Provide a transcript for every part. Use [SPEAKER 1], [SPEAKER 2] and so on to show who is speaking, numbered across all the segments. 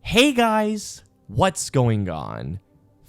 [SPEAKER 1] Hey guys, what's going on?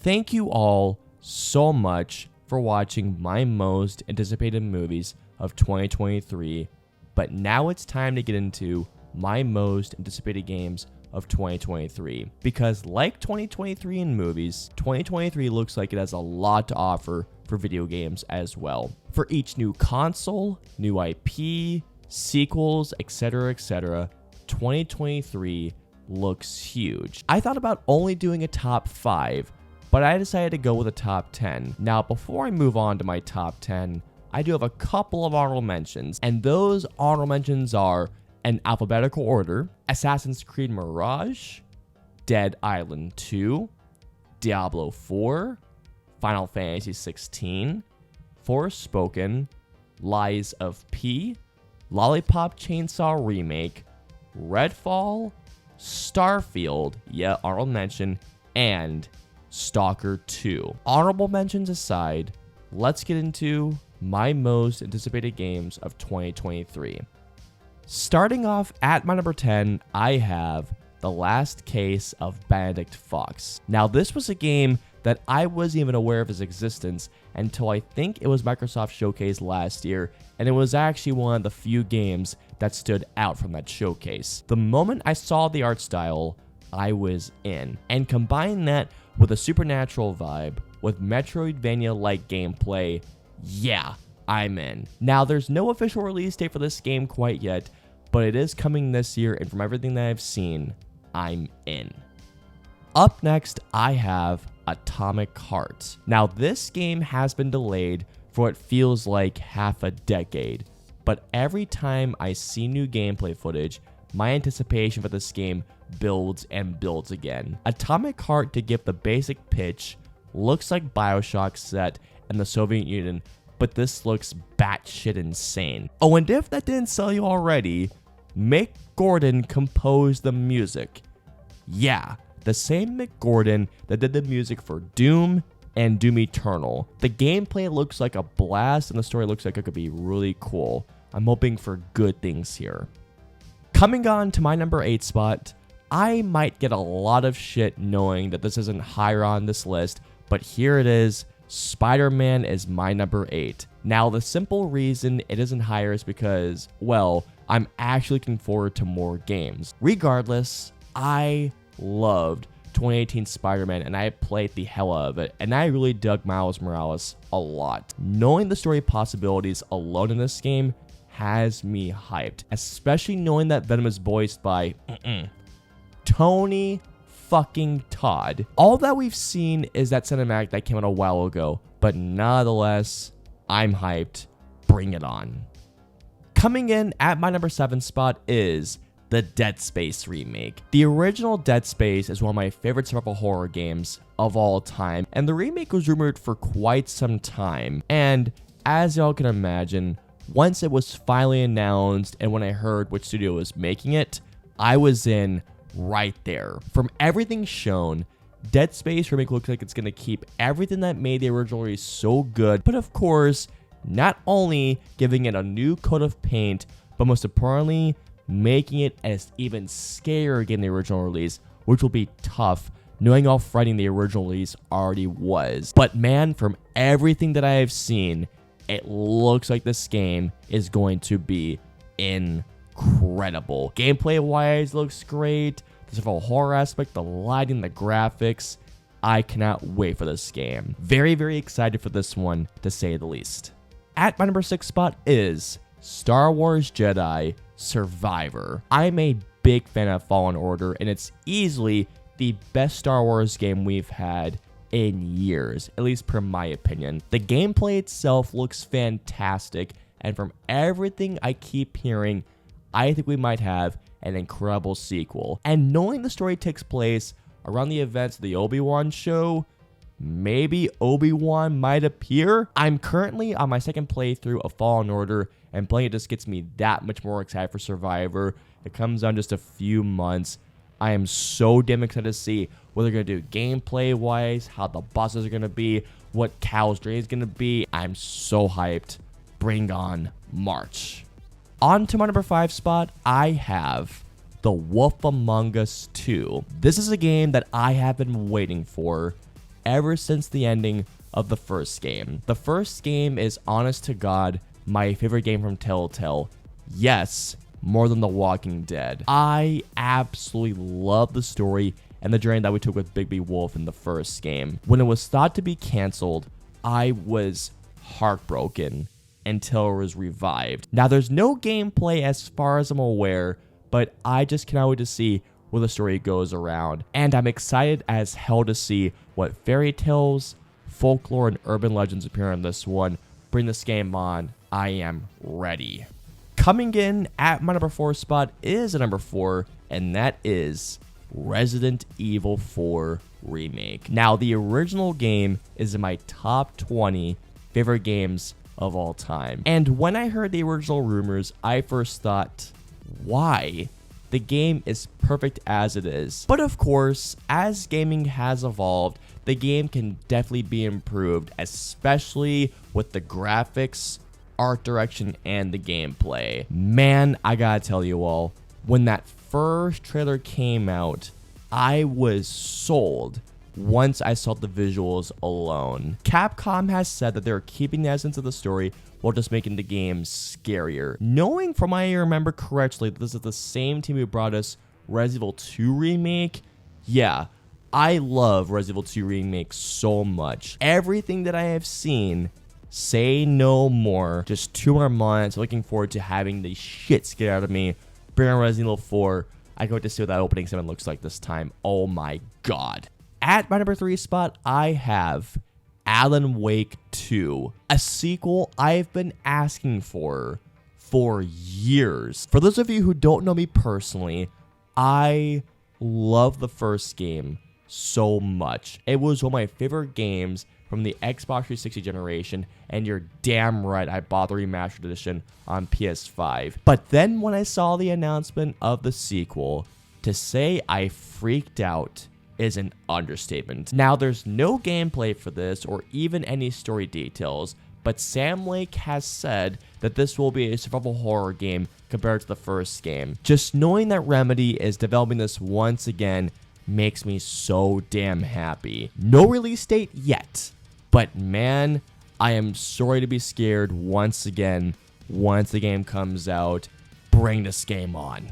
[SPEAKER 1] Thank you all so much for watching my most anticipated movies of 2023, but now it's time to get into my most anticipated games of 2023, because like 2023 in movies, 2023 looks like it has a lot to offer for video games as well. For each new console, new IP, sequels, etc., 2023 looks huge. I thought about only doing a top 5, but I decided to go with a top 10. Now, before I move on to my top 10, I do have a couple of honorable mentions, and those honorable mentions are, in alphabetical order, Assassin's Creed Mirage, Dead Island 2, Diablo 4, Final Fantasy 16, Forspoken, Lies of P, Lollipop Chainsaw Remake, Redfall, Starfield, honorable mention, and Stalker 2. Honorable mentions aside, let's get into my most anticipated games of 2023. Starting off at my number 10, I have The Last Case of Benedict Fox. Now, this was a game that I wasn't even aware of its existence until I think it was Microsoft Showcase last year, and it was actually one of the few games that stood out from that showcase. The moment I saw the art style, I was in. And combine that with a supernatural vibe, with Metroidvania-like gameplay, I'm in. Now, there's no official release date for this game quite yet, but it is coming this year, and from everything that I've seen, I'm in. Up next, I have Atomic Heart. Now, this game has been delayed for what feels like half a decade, but every time I see new gameplay footage, my anticipation for this game builds and builds again. Atomic Heart, to give the basic pitch, looks like BioShock set in the Soviet Union, but this looks batshit insane. Oh, and if that didn't sell you already, Mick Gordon composed the music. Yeah, the same Mick Gordon that did the music for Doom and Doom Eternal. The gameplay looks like a blast, and the story looks like it could be really cool. I'm hoping for good things here. Coming on to my number 8 spot, I might get a lot of shit knowing that this isn't higher on this list, but here it is. Spiderman is my number 8. Now, the simple reason it isn't higher is because, well, I'm actually looking forward to more games. Regardless, I loved 2018 Spider-Man, and I played the hell out of it, and I really dug Miles Morales a lot. Knowing the story possibilities alone in this game has me hyped, especially knowing that Venom is voiced by Tony fucking Todd. All that we've seen is that cinematic that came out a while ago, but nonetheless, I'm hyped. Bring it on. Coming in at my number 7 spot is the Dead Space remake. The original Dead Space is one of my favorite survival horror games of all time, and the remake was rumored for quite some time. And as y'all can imagine, once it was finally announced and when I heard which studio was making it, I was in right there. From everything shown, Dead Space remake looks like it's going to keep everything that made the original release so good, but of course, not only giving it a new coat of paint, but most importantly, making it as even scarier again the original release, which will be tough knowing how frightening the original release already was. But man, from everything that I have seen, it looks like this game is going to be incredible. Gameplay wise looks great. The survival horror aspect, the lighting, the graphics. I cannot wait for this game. Very, very excited for this one, to say the least. At my number 6 spot is Star Wars Jedi Survivor. I'm a big fan of Fallen Order, and it's easily the best Star Wars game we've had in years, at least per my opinion. The gameplay itself looks fantastic, and from everything I keep hearing, I think we might have an incredible sequel. And knowing the story takes place around the events of the Obi-Wan show, maybe Obi-Wan might appear. I'm currently on my second playthrough of Fallen Order, and playing it just gets me that much more excited for Survivor. It comes down just a few months. I am so damn excited to see what they're going to do gameplay-wise, how the bosses are going to be, what Cal's Drain is going to be. I'm so hyped. Bring on March. On to my number 5 spot, I have The Wolf Among Us 2. This is a game that I have been waiting for ever since the ending of the first game. The first game is, honest to God, my favorite game from Telltale. Yes, more than The Walking Dead. I absolutely love the story and the journey that we took with Bigby Wolf in the first game. When it was thought to be canceled, I was heartbroken until it was revived. Now, there's no gameplay as far as I'm aware, but I just cannot wait to see where the story goes around. And I'm excited as hell to see what fairy tales, folklore, and urban legends appear in this one. Bring this game on. I am ready. Coming in at my number 4 spot is a number 4, and that is Resident Evil 4 Remake. Now, the original game is in my top 20 favorite games of all time. And when I heard the original rumors, I first thought, why? The game is perfect as it is. But of course, as gaming has evolved, the game can definitely be improved, especially with the graphics, art direction, and the gameplay. Man, I gotta tell you all, when that first trailer came out, I was sold once I saw the visuals alone. Capcom has said that they're keeping the essence of the story while just making the game scarier. Knowing from what I remember correctly, this is the same team who brought us Resident Evil 2 Remake. Yeah, I love Resident Evil 2 Remake so much. Everything that I have seen, say no more. Just 2 more months, looking forward to having the shit scared out of me. Bring on Resident Evil 4. I can't wait to see what that opening segment looks like this time. Oh my god. At my number 3 spot, I have Alan Wake 2, a sequel I've been asking for years. For those of you who don't know me personally, I love the first game so much. It was one of my favorite games from the Xbox 360 generation, and you're damn right I bought the remastered edition on PS5. But then when I saw the announcement of the sequel, to say I freaked out is an understatement. Now, there's no gameplay for this or even any story details, but Sam Lake has said that this will be a survival horror game compared to the first game. Just knowing that Remedy is developing this once again makes me so damn happy. No release date yet, but man, I am sorry to be scared once again once the game comes out. Bring this game on.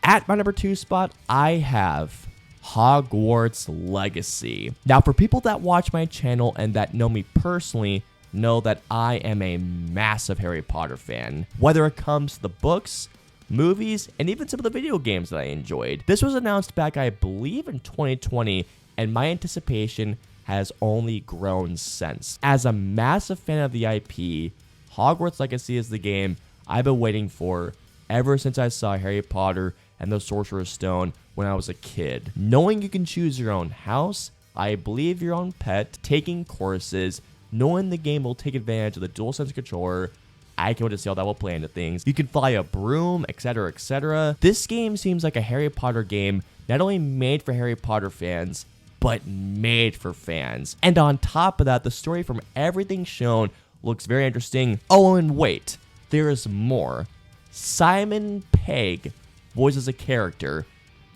[SPEAKER 1] At my number 2 spot, I have Hogwarts Legacy. Now, for people that watch my channel and that know me personally, know that I am a massive Harry Potter fan. Whether it comes to the books, movies, and even some of the video games that I enjoyed. This was announced back, I believe, in 2020, and my anticipation has only grown since. As a massive fan of the IP, Hogwarts Legacy is the game I've been waiting for ever since I saw Harry Potter and the Sorcerer's Stone when I was a kid. Knowing you can choose your own house, I believe your own pet, taking courses, knowing the game will take advantage of the DualSense controller, I can't wait to see how that will play into things. You can fly a broom, etc., etc. This game seems like a Harry Potter game not only made for Harry Potter fans, but made for fans. And on top of that, the story from everything shown looks very interesting. Oh, and wait, there is more. Simon Pegg voices a character.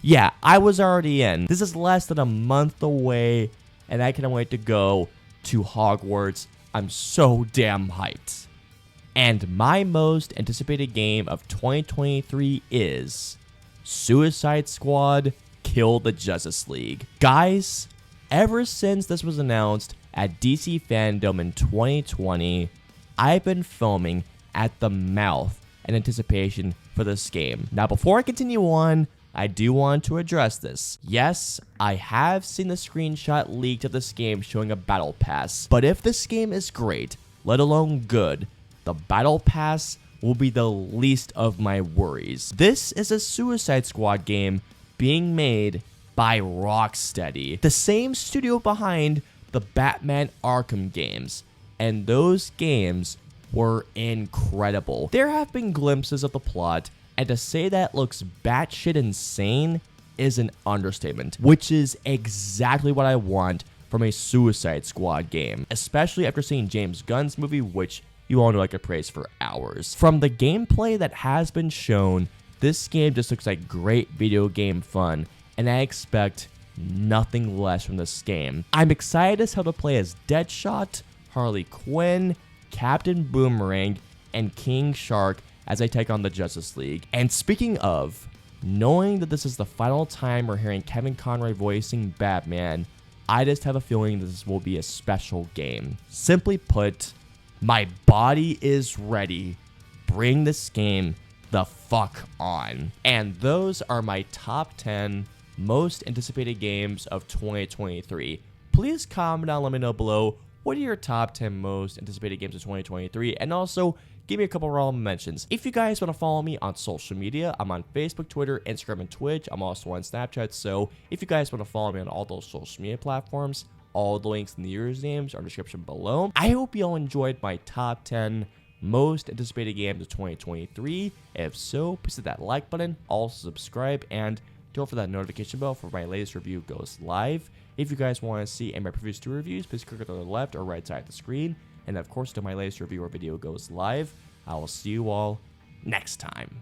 [SPEAKER 1] Yeah, I was already in. This is less than a month away, and I can't wait to go to Hogwarts. I'm so damn hyped. And my most anticipated game of 2023 is Suicide Squad Kill the Justice League. Guys, ever since this was announced at DC Fandom in 2020, I've been foaming at the mouth in anticipation for this game. Now, before I continue on, I do want to address this. Yes, I have seen the screenshot leaked of this game showing a battle pass, but if this game is great, let alone good, the battle pass will be the least of my worries. This is a Suicide Squad game being made by Rocksteady, the same studio behind the Batman Arkham games, and those games were incredible. There have been glimpses of the plot, and to say that looks batshit insane is an understatement, which is exactly what I want from a Suicide Squad game, especially after seeing James Gunn's movie, which you all know I could praise for hours. From the gameplay that has been shown, This game just looks like great video game fun, and I expect nothing less from this game. I'm excited as hell to play as Deadshot, Harley Quinn, Captain Boomerang, and King Shark as I take on the Justice League. And speaking of, knowing that this is the final time we're hearing Kevin Conroy voicing Batman, I just have a feeling this will be a special game. Simply put, my body is ready. Bring this game the fuck on. And those are my top 10 most anticipated games of 2023. Please comment down, let me know below, what are your top 10 most anticipated games of 2023? And also, give me a couple raw mentions. If you guys want to follow me on social media, I'm on Facebook, Twitter, Instagram, and Twitch. I'm also on Snapchat, so if you guys want to follow me on all those social media platforms, all the links in the usernames are in the description below. I hope you all enjoyed my top 10 most anticipated games of 2023. If so, please hit that like button, also subscribe, and don't forget that notification bell for my latest review goes live. If you guys want to see any of my previous 2 reviews, please click on the left or right side of the screen. And of course, until my latest review or video goes live, I will see you all next time.